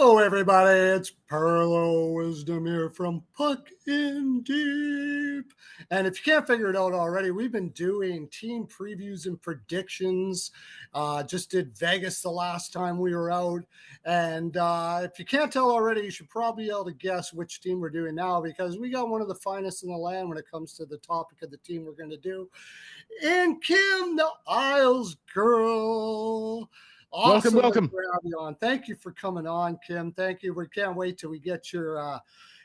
Hello, everybody. It's Pearlo Wisdom here from Puck in Deep. And if you can't figure it out already, we've been doing team previews and predictions. Just did Vegas the last time we were out. And if you can't tell already, you should probably be able to guess which team we're doing now because we got one of the finest in the land when it comes to the topic of the team we're going to do. And Kim, the Isles girl. Welcome, Awesome to welcome. have you on. Thank you for coming on, Kim. Thank you. We can't wait till we get your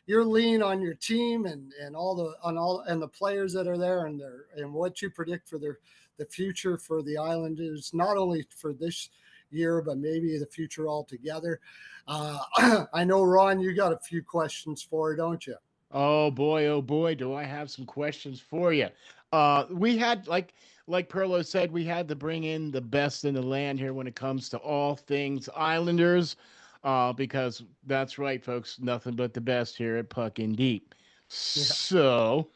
lean on your team and the players that are there and what you predict for the future for the Islanders, not only for this year but maybe the future altogether. I know, Ron, you got a few questions for her, don't you? Oh boy, do I have some questions for you. We had like Perlo said, we had to bring in the best in the land here when it comes to all things Islanders. Because that's right, folks, nothing but the best here at Puck in Deep. Yeah. So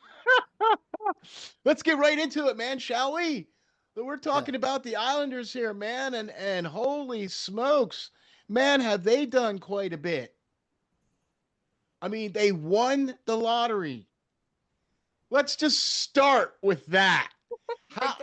let's get right into it, man, shall we? We're Yeah. talking about the Islanders here, man, and holy smokes, man, have they done quite a bit. I mean, they won the lottery. Let's just start with that. Like,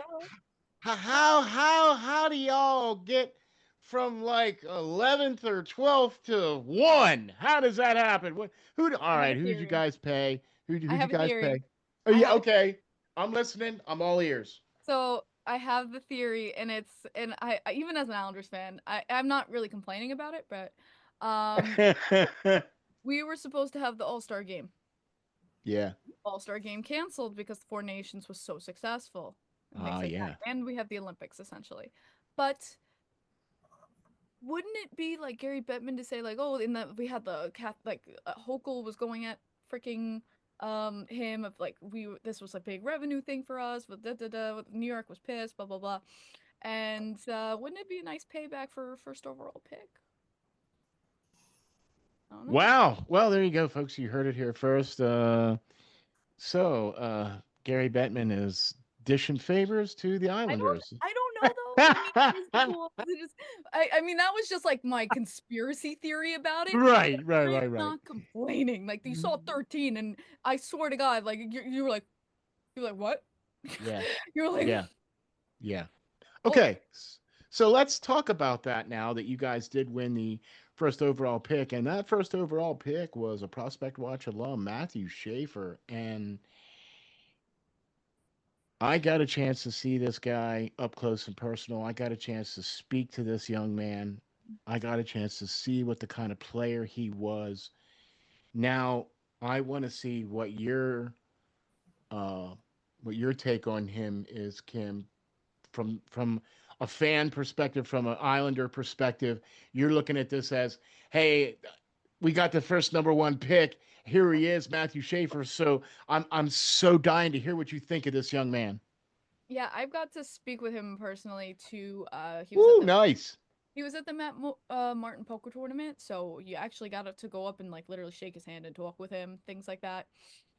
How how do y'all get from like 11th or 12th to 1? How does that happen? All I have right, a who'd you theory. guys pay? Who'd I you have a guys pay? theory. Oh I yeah, have a okay. I'm listening. I'm all ears. so I have the theory, and I even as an Islanders fan, I'm not really complaining about it, but um, we were supposed to have the All-Star game. Yeah. All-Star game canceled because the Four Nations was so successful and things Ah, like that, yeah. and we have the Olympics essentially. But wouldn't it be like Gary Bettman to say like, oh, in the we had the cat like Hochul was going at freaking him of like this was a big revenue thing for us, but New York was pissed, blah blah blah, and wouldn't it be a nice payback for first overall pick? I don't know. Wow. Well, there you go, folks. You heard it here first. Gary Bettman is dishing favors to the Islanders. I don't know though. I mean, is it cool? I mean, that was just like my conspiracy theory about it. Right, right, I'm right, right. not complaining. Like you saw 13, and I swear to God, like you were like what? Yeah, You were like, yeah, yeah. oh, Okay, so let's talk about that now that you guys did win the first overall pick, and that first overall pick was a Prospect Watch alum, Matthew Schaefer, and I got a chance to see this guy up close and personal. I got a chance to speak to this young man. I got a chance to see what the kind of player he was. Now, I want to see uh what your take on him is, Kim, from a fan perspective, from an Islander perspective. You're looking at this as, hey, we got the first number one pick. Here he is, Matthew Schaefer. So I'm so dying to hear what you think of this young man. yeah, I've got to speak with him personally too. Ooh, nice. He was at the Martin Poker tournament, so you actually got to go up and like literally shake his hand and talk with him, things like that.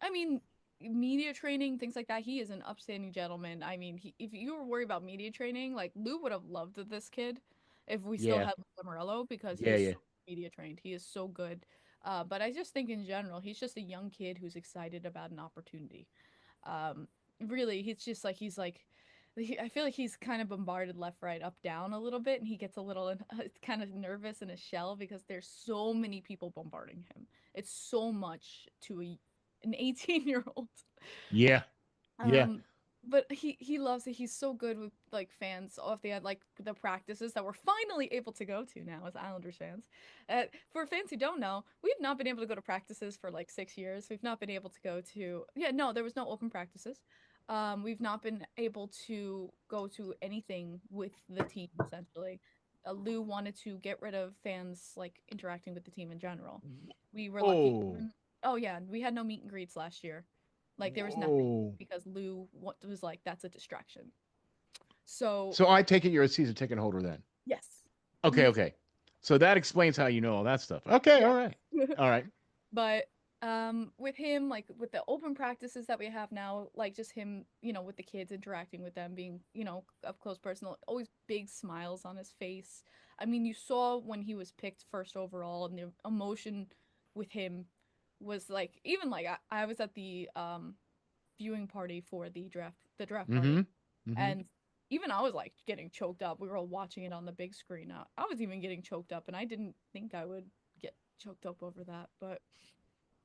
I mean, media training, things like that. He is an upstanding gentleman. I mean, if you were worried about media training, like Lou would have loved this kid if we still Yeah, had Morello because he yeah, is yeah. so media trained. He is so good. But I just think in general, he's just a young kid who's excited about an opportunity. Um, really, he's like I feel like he's kind of bombarded left, right, up, down a little bit, and he gets a little kind of nervous in his shell because there's so many people bombarding him. It's so much to an 18-year-old. Yeah, yeah. Um, but he loves it. He's so good with like fans off the like the practices that we're finally able to go to now as Islanders fans. For fans who don't know, we've not been able to go to practices for like 6 years. We've not been able to go to no, there was no open practices. We've not been able to go to anything with the team essentially. Lou wanted to get rid of fans like interacting with the team in general. We were lucky. Oh, Oh yeah, we had no meet and greets last year. Like there was nothing whoa. because Lou was like, that's a distraction. So, So I take it you're a season ticket holder then. yes. Okay, okay. So that explains how you know all that stuff. Okay, Yeah. all right. All right. But With him, like with the open practices that we have now, like just him, with the kids, interacting with them, being, up close personal, always big smiles on his face. I mean, you saw when he was picked first overall, and the emotion with him was like, even like I was at the viewing party for the draft Mm-hmm. party, Mm-hmm. and even I was like getting choked up. We were all watching it on the big screen. I was even getting choked up, and I didn't think I would get choked up over that, but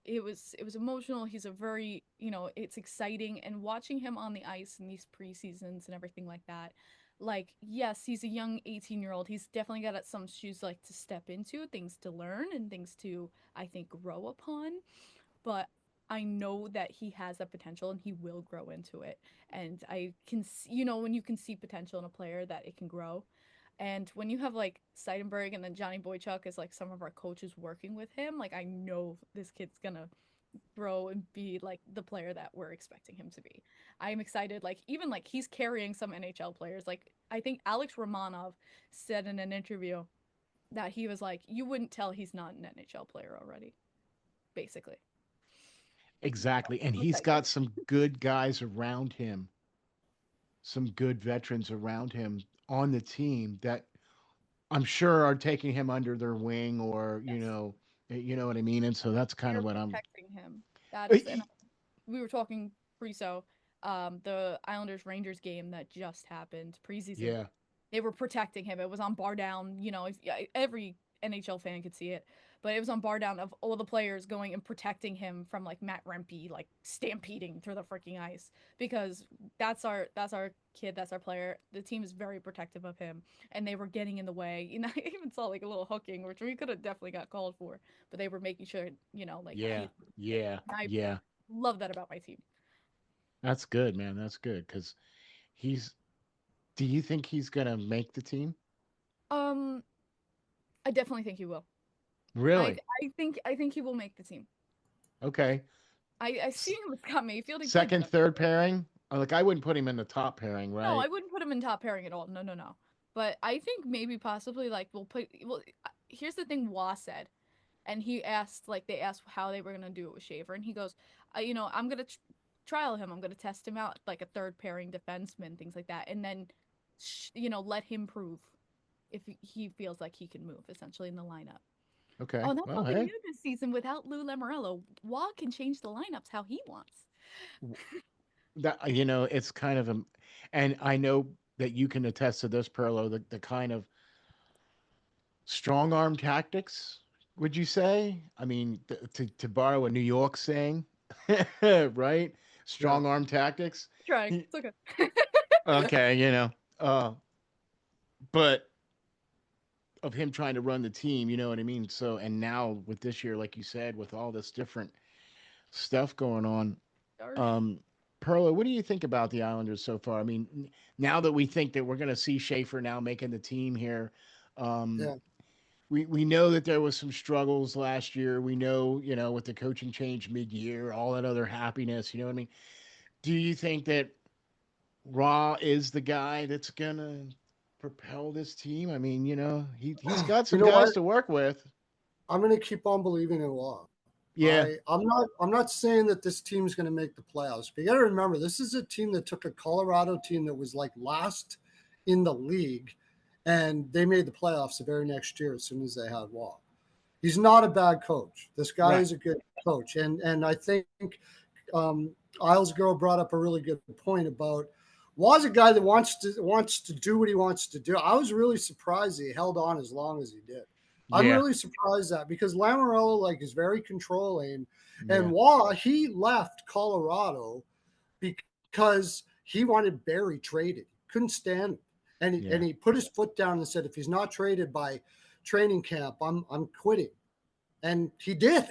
it was emotional. He's a very, it's exciting, and watching him on the ice in these preseasons and everything like that. Like, yes, he's a young 18-year-old. He's definitely got some shoes like to step into, things to learn and things to, I think, grow upon. But I know that he has that potential and he will grow into it. And I can see, when you can see potential in a player, that it can grow. And when you have like Seidenberg and then Johnny Boychuk as like some of our coaches working with him, like I know this kid's gonna grow and be like the player that we're expecting him to be. I'm excited. Like even like he's carrying some NHL players. Like I think Alex Romanov said in an interview that he was like, you wouldn't tell he's not an NHL player already, basically. Exactly. And I'm he's excited. got some good guys around him, some good veterans around him on the team that I'm sure are taking him under their wing, or Yes. you know what I mean. And so that's kind They're of what I'm. protecting him. That is, and we were talking pre-so, the Islanders Rangers game that just happened preseason. Yeah. They were protecting him. It was on bar down. If, yeah, every NHL fan could see it, but it was on bar down of all the players going and protecting him from like Matt Rempe like stampeding through the freaking ice, because that's our kid, that's our player. The team is very protective of him, and they were getting in the way. I even saw like a little hooking, which we could have definitely got called for, but they were making sure, like Yeah. he. Yeah. I Yeah. love that about my team. That's good, man. That's good because he's. Do you think he's gonna make the team? Um, I definitely think he will. I Really? I think he will make the team. Okay. I see S- him with Scott Mayfield. He played Second, better. third pairing. Like I wouldn't put him in the top pairing, No, I right? wouldn't put him in top pairing at all. No, no, no. But I think maybe possibly like we'll put. Well, here's the thing. Wah said, and he asked like they asked how they were gonna do it with Shaver, and he goes, I'm gonna trial him. I'm gonna test him out like a third pairing defenseman, things like that, and then, let him prove if he feels like he can move essentially in the lineup. Oh, Okay. and that's Well, something hey. new this season without Lou Lamoriello. Wah can change the lineups how he wants. That it's kind of a, and I know that you can attest to this, Perlo, the kind of strong arm tactics, would you say? I mean, to borrow a New York saying, right? Yeah. Strong arm tactics. Trying. He- It's okay. Okay, uh, but of him trying to run the team, you know what I mean? So, and now with this year, like you said, with all this different stuff going on, Dark. um, Perla, what do you think about the Islanders so far? I mean, now that we think that we're going to see Schaefer now making the team here, um, Yeah. we know that there was some struggles last year. We know, with the coaching change mid-year, all that other happiness, you know what I mean? Do you think that Raw is the guy that's gonna propel this team? I mean, he's got You some know guys what? to work with. I'm going to keep on believing in Law. Yeah, I'm not saying that this team's going to make the playoffs, but you got to remember this is a team that took a Colorado team that was like last in the league, and they made the playoffs the very next year as soon as they had Wall. He's not a bad coach. This guy right. is a good coach, and I think um, Isles Girl brought up a really good point about Wall's a guy that wants to do what he wants to do. I was really surprised he held on as long as he did. I'm Yeah, really surprised that because Lamorello is very controlling, and yeah, Wall he left Colorado because he wanted Barry traded. He couldn't stand it. yeah, And he put his foot down and said, if he's not traded by training camp, I'm quitting. And he did.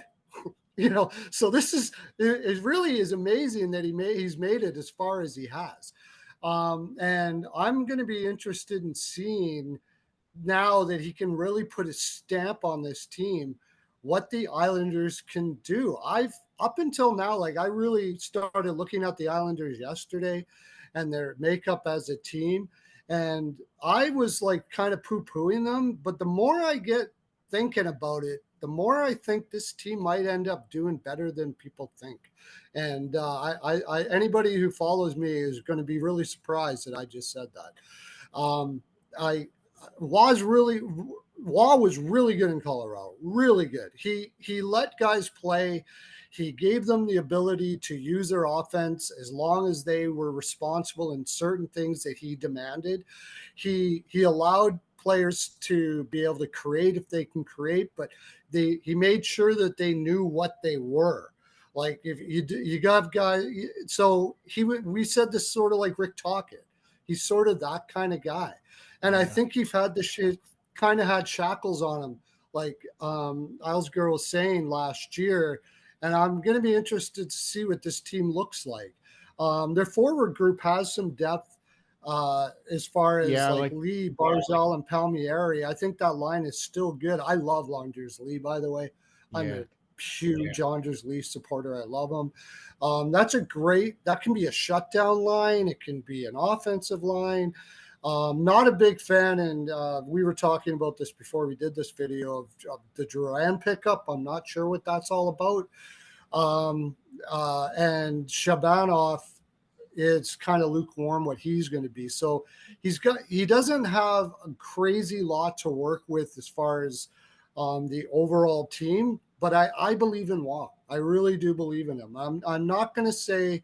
So this is it really is amazing that he's made it as far as he has. And I'm going to be interested in seeing now that he can really put a stamp on this team, what the Islanders can do. I've up until now, I really started looking at the Islanders yesterday and their makeup as a team. And I was kind of poo-pooing them. But the more I get thinking about it, the more I think this team might end up doing better than people think. And anybody who follows me is going to be really surprised that I just said that. I was really Waugh was really good in Colorado, really good. He let guys play. He gave them the ability to use their offense as long as they were responsible in certain things that he demanded. He allowed players to be able to create if they can create, but he made sure that they knew what they were. Like if you got guys, so we said this sort of like Rick Tocchet. He's sort of that kind of guy, and I think he's had the shit kind of had shackles on him, like Eilsger was saying last year. And I'm going to be interested to see what this team looks like. Their forward group has some depth as far as like like Lee, Barzal, and Palmieri. I think that line is still good. I love Anders Lee, by the way. I'm yeah, a huge Anders Lee supporter. I love him. That can be a shutdown line. It can be an offensive line. Not a big fan, and we were talking about this before we did this video of the Duran pickup. I'm not sure what that's all about. And Shabanov, it's kind of lukewarm what he's going to be. So he doesn't have a crazy lot to work with as far as the overall team. But I believe in Waugh. I really do believe in him. I'm not going to say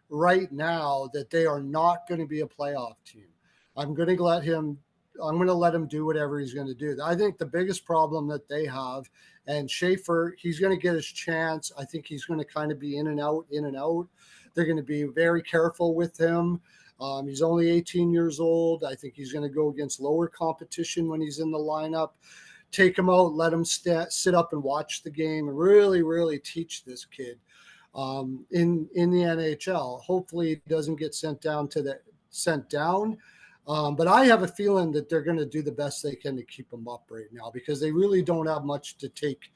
right now that they are not going to be a playoff team. I'm going to let him. I'm going to let him do whatever he's going to do. I think the biggest problem that they have, and Schaefer, he's going to get his chance. I think he's going to kind of be in and out, in and out. They're going to be very careful with him. He's only 18 years old. I think he's going to go against lower competition when he's in the lineup. Take him out, let him sit up and watch the game, and really, really teach this kid in the NHL. Hopefully, he doesn't get sent down. But I have a feeling that they're going to do the best they can to keep him up right now because they really don't have much to take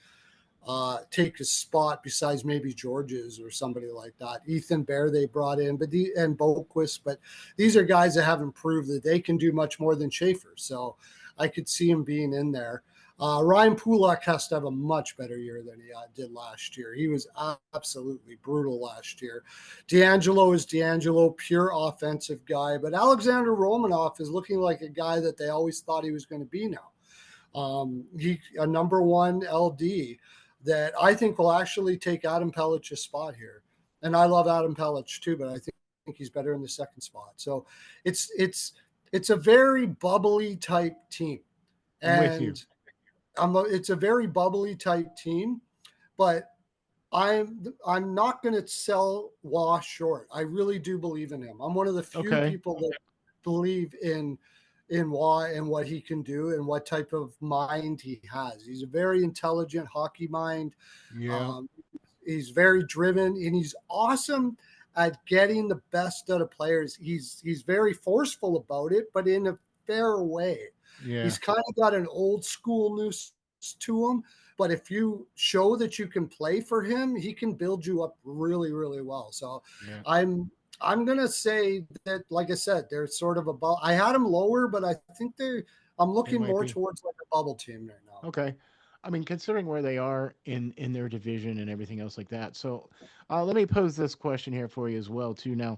his spot besides maybe George's or somebody like that. Ethan Bear they brought in, and Boquist, but these are guys that haven't proved that they can do much more than Schaefer. So I could see him being in there. Ryan Pulak has to have a much better year than he did last year. He was absolutely brutal last year. D'Angelo is D'Angelo, pure offensive guy, but Alexander Romanov is looking like a guy that they always thought he was going to be now. He a number one LD that I think will actually take Adam Pelich's spot here. And I love Adam Pelich too, but I think he's better in the second spot. So it's a very bubbly type team. I'm with you. And it's a very bubbly type team, but I'm not going to sell Waugh short. I really do believe in him. I'm one of the few people that believe in Waugh and what he can do and what type of mind he has. He's a very intelligent hockey mind. Yeah. He's very driven and he's awesome at getting the best out of players. He's very forceful about it, but in a fair way. Yeah. He's kind of got an old school news to him, but if you show that you can play for him, he can build you up really, really well. So I'm gonna say that, like I said, they're sort of about. I had them lower, but I think I'm looking more towards like a bubble team right now. Okay. I mean, considering where they are in their division and everything else like that. So, let me pose this question here for you as well, too. Now,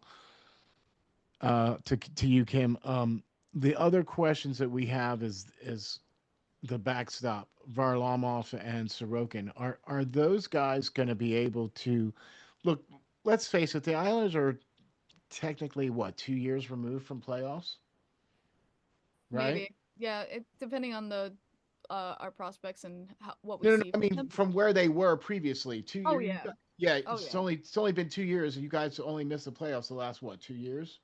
to you, Kim. The other questions that we have is the backstop, Varlamov and Sorokin. Are those guys going to be able to look? Let's face it, the Islanders are technically what 2 years removed from playoffs, right? Maybe. Yeah, it depending on the our prospects and what we No, no, no, see I from mean them. from where they were previously. Oh yeah. Yeah, Oh it's yeah. only been 2 years. You guys only missed the playoffs the last what 2 years?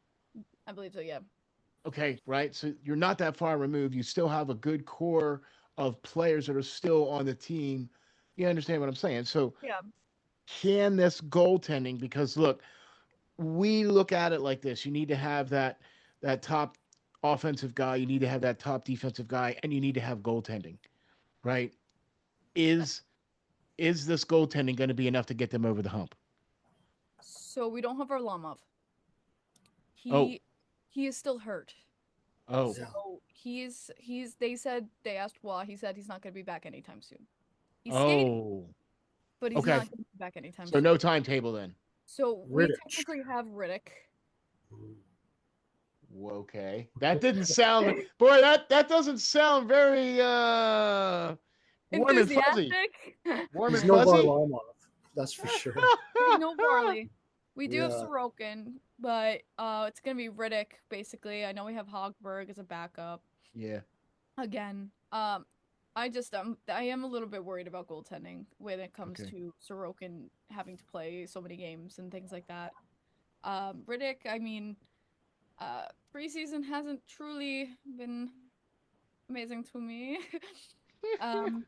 I believe so, yeah. Okay, right. So you're not that far removed. You still have a good core of players that are still on the team. You understand what I'm saying? So Yeah. can this goaltending? Because look, we look at it like this: you need to have that top offensive guy, you need to have that top defensive guy, and you need to have goaltending, right? Is is this goaltending going to be enough to get them over the hump? So we don't have Varlamov. Oh, He is still hurt. oh, Yeah. So he's they said they asked why he said he's not going to be back anytime soon. He's skating, Oh, but he's okay. not getting back anytime So no soon. timetable then. So we Riddich. technically have Riddick. Okay. That didn't sound boy, that doesn't sound very warm and fuzzy. Enthusiastic. Warm He's and no fuzzy? Varlamov, that's for sure. He's no Varley. We do have Yeah. Sorokin, but it's gonna be Riddick basically. I know we have Hogberg as a backup. Yeah. Again, I am a little bit worried about goaltending when it comes Okay. to Sorokin having to play so many games and things like that. Riddick, I mean, preseason hasn't truly been amazing to me. um,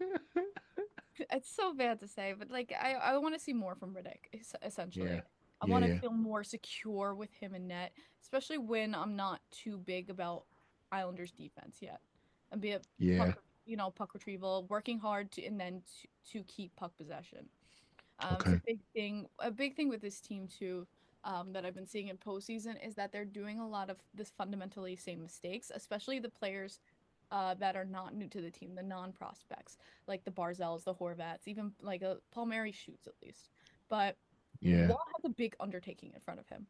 it's so bad to say, but like I want to see more from Riddick, Yeah. essentially. I Yeah, want to yeah. feel more secure with him in net, especially when I'm not too big about Islanders defense yet. And be a Yeah. puck, puck retrieval, working hard to and then to keep puck possession. It's Okay. a big thing with this team too. That I've been seeing in postseason is that they're doing a lot of this fundamentally same mistakes, especially the players that are not new to the team, the non-prospects, like the Barzels, the Horvats, even like a Palmieri shoots at least. But Yeah. Wall has a big undertaking in front of him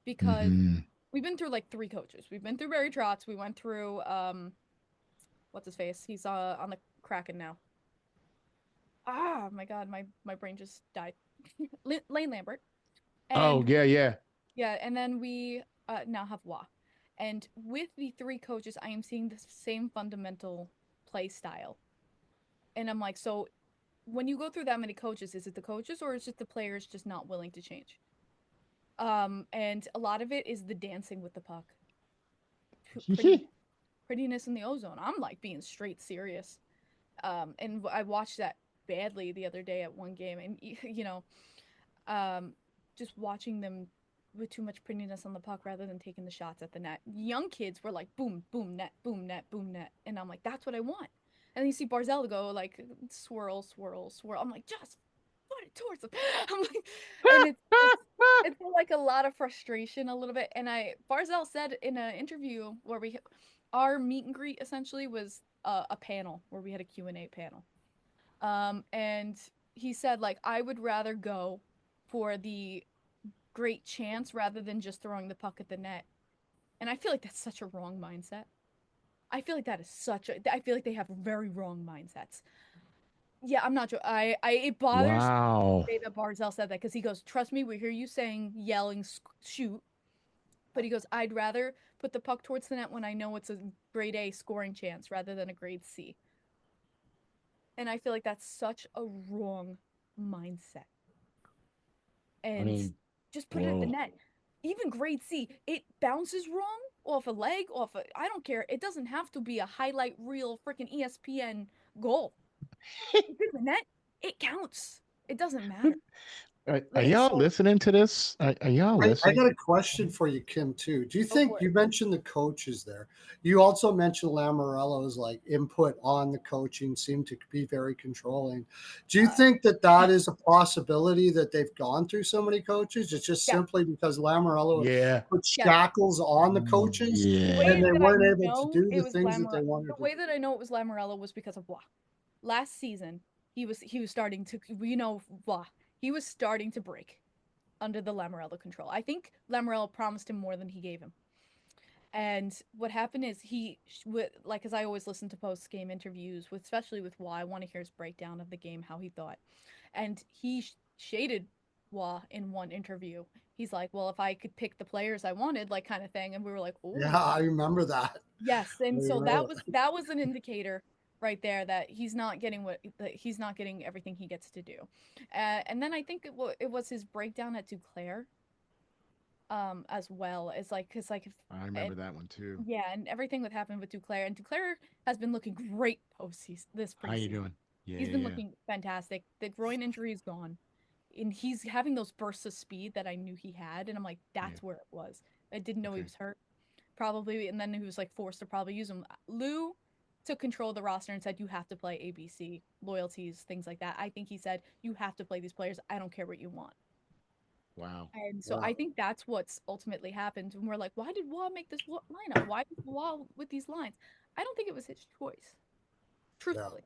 because Mm-hmm. we've been through like three coaches. We've been through Barry Trotz. We went through what's his face? He's on the Kraken now. Ah, my God, my brain just died. Lane Lambert. Oh, And yeah, yeah. yeah, and then we now have Wah. And with the three coaches, I am seeing the same fundamental play style. And I'm like, so when you go through that many coaches, is it the coaches or is it the players just not willing to change? And a lot of it is the dancing with the puck. Prettiness. Prettiness in the ozone. I'm like being straight serious. And I watched that badly the other day at one game, and um, just watching them with too much prettiness on the puck rather than taking the shots at the net. Young kids were like boom, boom, net, boom, net, boom, net, and I'm like, that's what I want. And then you see Barzell go like swirl, swirl, swirl. I'm like, just put it towards him. I'm like, and it's like a lot of frustration a little bit. And Barzell said in an interview where our meet and greet essentially was a panel where we had a Q&A panel. And he said like I would rather go for the great chance rather than just throwing the puck at the net. And I feel like that's such a wrong mindset. I feel like that is I feel like they have very wrong mindsets. Yeah, I'm not sure. It bothers Wow. me that Barzell said that because he goes, "Trust me, we hear you saying yelling shoot," but he goes, "I'd rather put the puck towards the net when I know it's a grade A scoring chance rather than a grade C." And I feel like that's such a wrong mindset. I And mean, just put it at the whoa. net. Even grade C, it bounces wrong off a leg, I don't care. It doesn't have to be a highlight reel freaking ESPN goal. It's in the net. It counts. It doesn't matter. Are It's y'all so listening to this? Are y'all I listening? got a question for you, Kim, too. Do you go think for it. you mentioned the coaches there? You also mentioned Lamorello's like input on the coaching seemed to be very controlling. Do you Uh, think that that is a possibility that they've gone through so many coaches? It's just yes, simply because Lamorello Yeah. put yes. shackles on the coaches The and way Yeah. they that I weren't able to know do it the was things that they Lamorello, wanted the to way do. that I know it was Lamorello was because of Wah. Last season, he was starting to, Wah. He was starting to break under the Lamorello control. I think Lamorello promised him more than he gave him. And what happened is like, as I always listen to post game interviews, especially with Wah, I want to hear his breakdown of the game, how he thought. And he shaded Wah in one interview. He's like, well, if I could pick the players I wanted, like kind of thing. And we were like, Yeah, oh, I remember that. yes. I And so remember that was an indicator right there that that he's not getting everything he gets to do. And then I think it was his breakdown at Duclair as well as like because like if I remember and that one too. yeah, and everything that happened with Duclair, and Duclair has been looking great postseason this How you preseason. doing? Yeah, He's been yeah, looking fantastic. The groin injury is gone, and he's having those bursts of speed that I knew he had, and I'm like, yeah. that's where it was. I didn't know he Okay. was hurt, probably, and then he was like forced to probably use him. Lou took control of the roster and said, you have to play ABC, loyalties, things like that. I think he said, you have to play these players. I don't care what you want. Wow. And so that. I think that's what's ultimately happened. And we're like, why did Wall make this lineup? Why did Wall with these lines? I don't think it was his choice, Yeah. truthfully.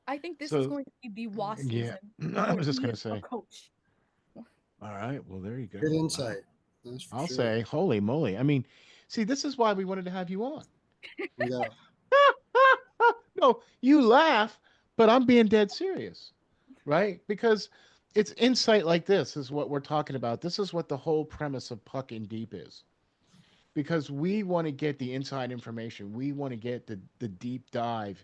I think this is So going to be the WA yeah, season. I Where was just he gonna is a say. coach. All right, well there you Good go. insight. That's for I'll sure. say, holy moly! I mean, see, this is why we wanted to have you on. Yeah. No, you laugh, but I'm being dead serious, right? Because it's insight like this is what we're talking about. This is what the whole premise of Puck in Deep is. Because we want to get the inside information. We want to get the deep dive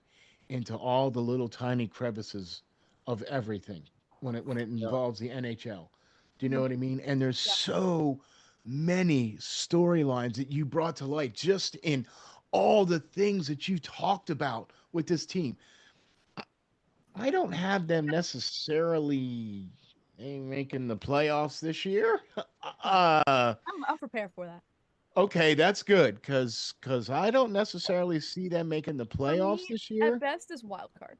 into all the little tiny crevices of everything when it Yeah. involves the NHL. Do you know Mhm. what I mean? And there's Yeah. so many storylines that you brought to light just in all the things that you talked about with this team. I don't have them necessarily making the playoffs this year. Huh. Uh, I'll prepare for that. Okay, that's good because I don't necessarily see them making the For playoffs me, this at year. best is wild card.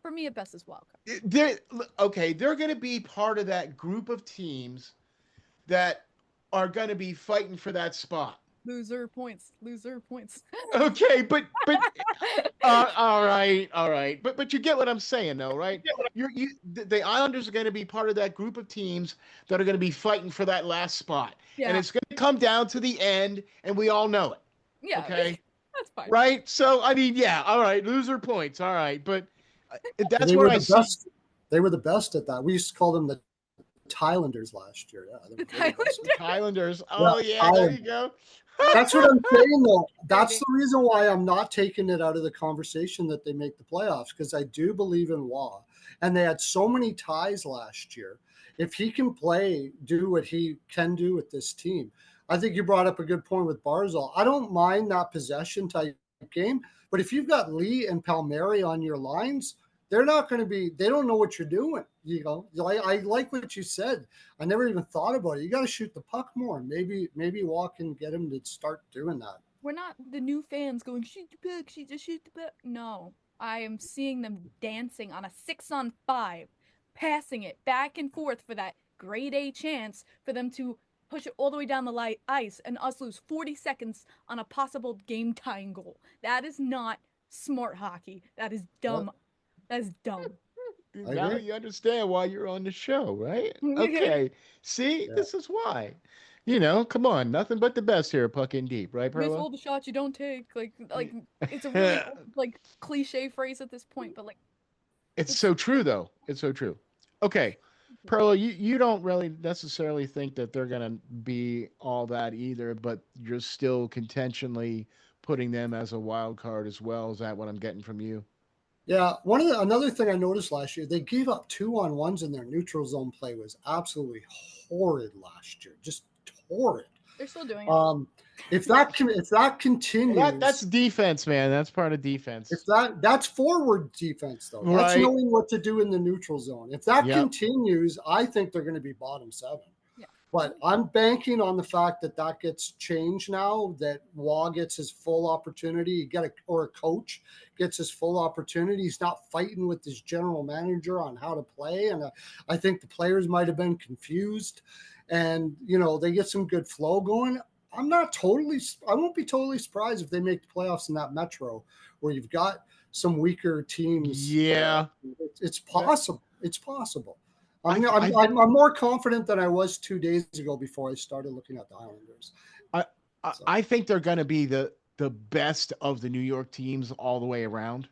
For me, at best is wild card. They're okay. They're going to be part of that group of teams that are going to be fighting for that spot. Loser points. Loser points. Okay, but all right. But you get what I'm saying, though, right? The Islanders are going to be part of that group of teams that are going to be fighting for that last spot, and Yeah. it's going to come down to the end, and we all know it. Yeah. Okay. That's fine. Right? So I mean, yeah, all right, loser points, all right, but that's They where were I the see. best. They were the best at that. We used to call them the Thailanders last year. Yeah, The they were the best. The Thailander. Highlanders. Yeah, Oh yeah, there you Thailand. go. That's what I'm saying, though. That's Baby. the reason why I'm not taking it out of the conversation that they make the playoffs, because I do believe in Waugh. And they had so many ties last year. If he can play, do what he can do with this team, I think you brought up a good point with Barzal. I don't mind that possession type game, but if you've got Lee and Palmieri on your lines, they're not going to be, they don't know what you're doing. You know, I like what you said. I never even thought about it. You got to shoot the puck more. Maybe Walk and get him to start doing that. We're not the new fans going, shoot the puck, shoot the puck. No. I am seeing them dancing on a 6-on-5, passing it back and forth for that grade A chance for them to push it all the way down the ice and us lose 40 seconds on a possible game tying goal. That is not smart hockey. That is dumb. That is dumb. I Now agree. you understand why you're on the show, right? Okay. See, Yeah. this is why. You know, come on, nothing but the best here, Puck in Deep, right, Miss Perla? all the shots you don't take. Like it's a really like cliche phrase at this point, but like It's it's so true, though. It's so true. Okay, Perla, you don't really necessarily think that they're going to be all that either, but you're still contentionally putting them as a wild card as well. Is that what I'm getting from you? Yeah, another thing I noticed last year, they gave up 2-on-1s in their neutral zone play was absolutely horrid last year, just horrid. they're still doing it. If that Well, that's continues, defense, man. That's part of defense. that's forward defense though. That's Right. knowing what to do in the neutral zone. If that Yep. continues, I think they're going to be bottom 7. Yeah. But I'm banking on the fact that gets changed now, that Waugh gets his full opportunity, or a coach gets his full opportunity. He's not fighting with his general manager on how to play. And I think the players might have been confused, and, they get some good flow going. I won't be totally surprised if they make the playoffs in that Metro where you've got some weaker teams. Yeah. It's possible. It's possible. I, I'm more confident than I was 2 days ago before I started looking at the Islanders. I think they're going to be the best of the New York teams all the way around.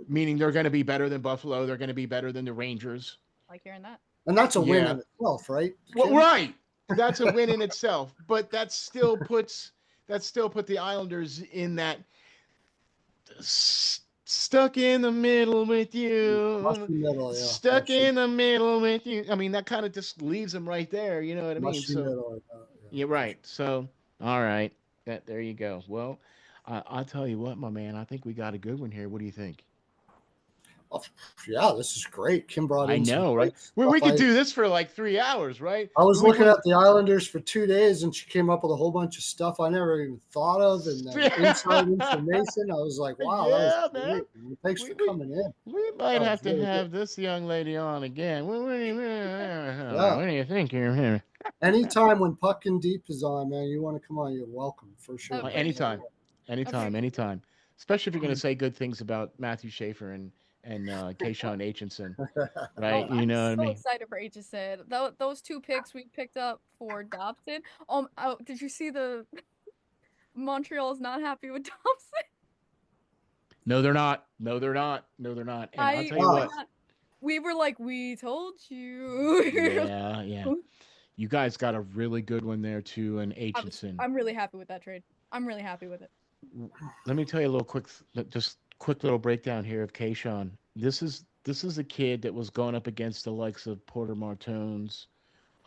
Meaning they're going to be better than Buffalo. They're going to be better than the Rangers. I like hearing that. And that's a win Yeah. in itself, right? Well, right. That's a win in itself, but that still put the Islanders in that stuck in the middle with you. Mushy middle, yeah. Stuck in the middle with you. I mean, that kind of just leaves them right there. You know what I mean? Mushy So middle. you're right. So all right, there you go. Well, I'll tell you what, my man. I think we got a good one here. What do you think? Oh, yeah, this is great. Kim brought I in some know, right? great We stuff. could do this for like 3 hours, right? I was looking at the Islanders for 2 days, and she came up with a whole bunch of stuff I never even thought of, and then inside information. I was like, wow, Yeah, that was man. great. Thanks for coming in. We might That have was to really have good. this young lady on again. What do Yeah. you think here? Anytime when Puck and Deep is on, man, you want to come on, you're welcome for sure. Okay. Anytime. Especially if you're going to say good things about Matthew Schaefer and and Kayshawn Aitchison, Oh, right? You I'm know what I so mean? excited for HSN. Those two picks we picked up for Dobson. Oh, did you see the Montreal is not happy with Dobson? No, they're not. No, they're not. No, they're not. And I'll I tell you Wow. what. cannot. We were like, we told you. Yeah, yeah. You guys got a really good one there too, and Aitchison. I'm really happy with that trade. I'm really happy with it. Let me tell you a little quick, just quick little breakdown here of Kayshawn. This is a kid that was going up against the likes of Porter Martones,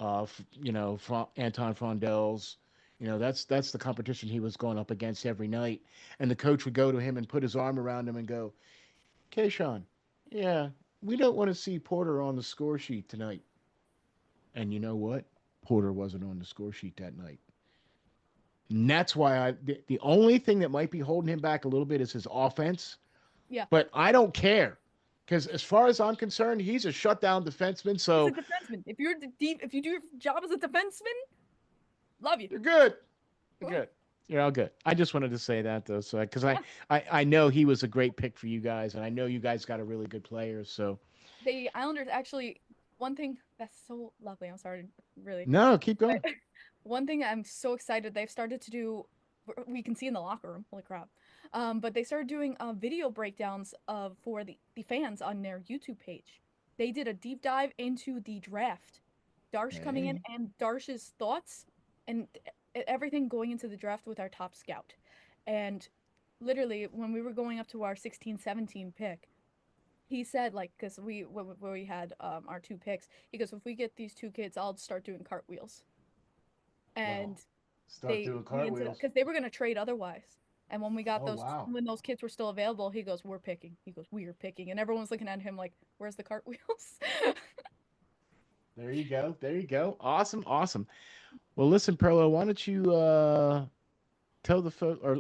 Anton Fondels. That's the competition he was going up against every night. And the coach would go to him and put his arm around him and go, Kayshawn, yeah, we don't want to see Porter on the score sheet tonight. And you know what? Porter wasn't on the score sheet that night. And that's why the only thing that might be holding him back a little bit is his offense. Yeah, But I don't care because as far as I'm concerned, he's a shutdown defenseman. he's a So defenseman. If you're deep, if you do your job as a defenseman, love you. you're good. You're good. You're all good. I just wanted to say that though, so because Yeah. I know he was a great pick for you guys, and I know you guys got a really good player. So The Islanders actually, one thing that's so lovely. I'm sorry, really. no, keep going. But one thing I'm so excited they've started to do, we can see in the locker room. Holy crap! But they started doing video breakdowns of for the fans on their YouTube page. They did a deep dive into the draft, Darsh coming in Hey. and Darsh's thoughts and everything going into the draft with our top scout. And literally, when we were going up to our 16-17 pick, he said like because where we had our two picks, he goes, if we get these two kids, I'll start doing cartwheels. Wow. And Start doing we ended up cartwheels. because they were gonna trade otherwise. And when we got Oh wow. when those kids were still available, he goes, "We're picking." He goes, "We are picking," and everyone was looking at him like, "Where's the cartwheels?" There you go. There you go. Awesome. Awesome. Well, listen, Perlo, why don't you tell the folks, or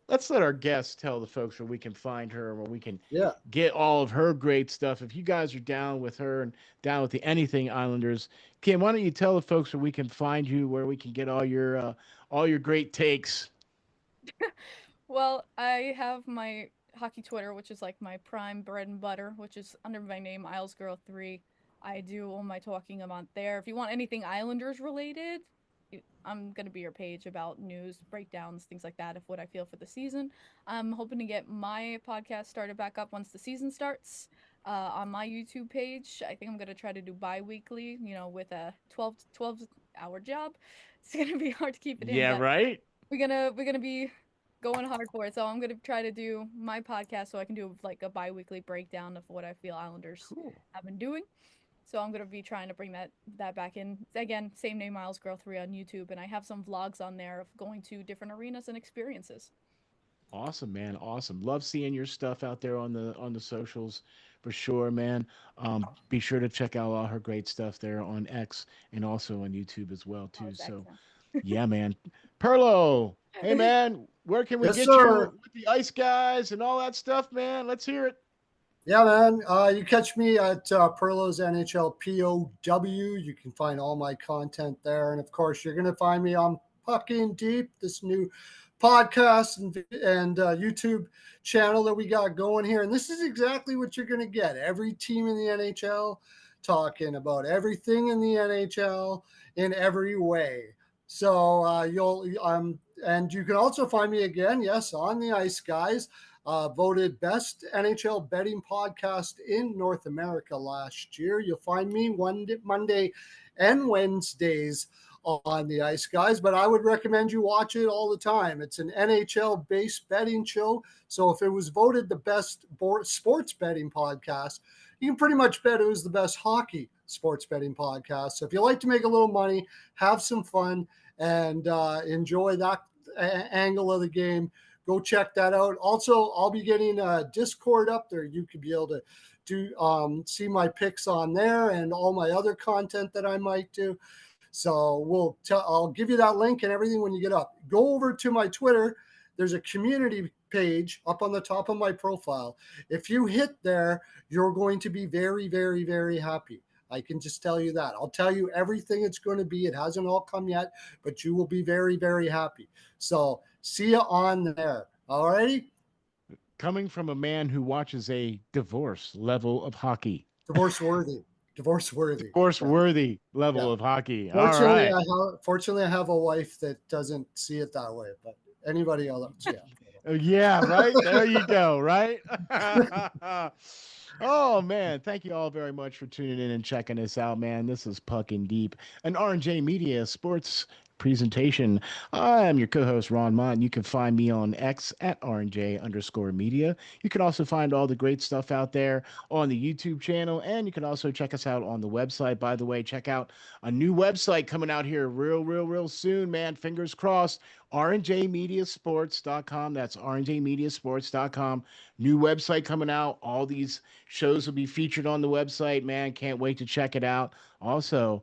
let's let our guests tell the folks where we can find her, where we can Yeah. get all of her great stuff. If you guys are down with her and down with the Anything Islanders, Kim, why don't you tell the folks where we can find you, where we can get all your great takes. Well, I have my hockey Twitter, which is like my prime bread and butter, which is under my name, IslesGirl3. I do all my talking about there. If you want anything Islanders related, I'm gonna be your page about news, breakdowns, things like that, of what I feel for the season. I'm hoping to get my podcast started back up once the season starts. On my YouTube page, I think I'm gonna try to do bi-weekly, with a 12-hour job. It's gonna be hard to keep it in, Yeah, but right. we're gonna be going hard for it. So I'm gonna try to do my podcast so I can do like a bi-weekly breakdown of what I feel Islanders Cool. have been doing. So I'm gonna be trying to bring that back in. Again, same name, Miles Girl 3 on YouTube, and I have some vlogs on there of going to different arenas and experiences. Awesome, man. Awesome. Love seeing your stuff out there on the socials for sure, man. Be sure to check out all her great stuff there on X and also on YouTube as well Oh, too. it's X So now. yeah, man. Perlo, hey man, where can we Yes, get you sir. with the Ice Guys and all that stuff, man? Let's hear it. Yeah, man. You catch me at Perlo's NHL POW. You can find all my content there. And of course, you're going to find me on Puck In Deep, this new podcast and YouTube channel that we got going here. And this is exactly what you're going to get. Every team in the NHL talking about everything in the NHL in every way. So and you can also find me again, yes, on the Ice Guys, voted best NHL betting podcast in North America last year. You'll find me Monday and Wednesdays on the Ice Guys, but I would recommend you watch it all the time. It's an NHL based betting show. So if it was voted the best sports betting podcast, you can pretty much bet it was the best hockey sports betting podcast. So if you like to make a little money, have some fun, and enjoy that angle of the game, go check that out. Also, I'll be getting a Discord up there. You could be able to see my picks on there and all my other content that I might do. So I'll give you that link and everything when you get up. Go over to my Twitter. There's a community page up on the top of my profile. If you hit there, you're going to be very, very, very happy. I can just tell you that. I'll tell you everything it's going to be. It hasn't all come yet, but you will be very, very happy. So see you on there. All righty. coming from a man who watches a divorce level of hockey. Divorce worthy. Divorce worthy. Divorce Yeah. worthy level Yeah. of hockey. All Fortunately, right. I have a wife that doesn't see it that way, but anybody else, yeah. Yeah, right. There you go, right? Oh man, thank you all very much for tuning in and checking us out, man. This is Puckin' Deep, an RNJ Media Sports presentation. I'm your co-host Ron Mott. You can find me on X at RNJ_media. You can also find all the great stuff out there on the YouTube channel, and you can also check us out on the website. By the way, check out a new website coming out here real soon, man. Fingers crossed. RNJMediasports.com. That's RNJMediasports.com. New website coming out. All these shows will be featured on the website, man. Can't wait to check it out. Also,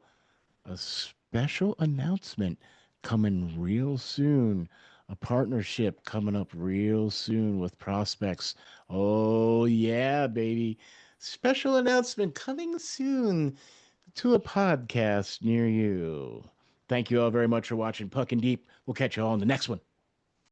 a special announcement coming real soon. A partnership coming up real soon with prospects. Oh, yeah, baby. Special announcement coming soon to a podcast near you. Thank you all very much for watching Puck and Deep. We'll catch you all in the next one.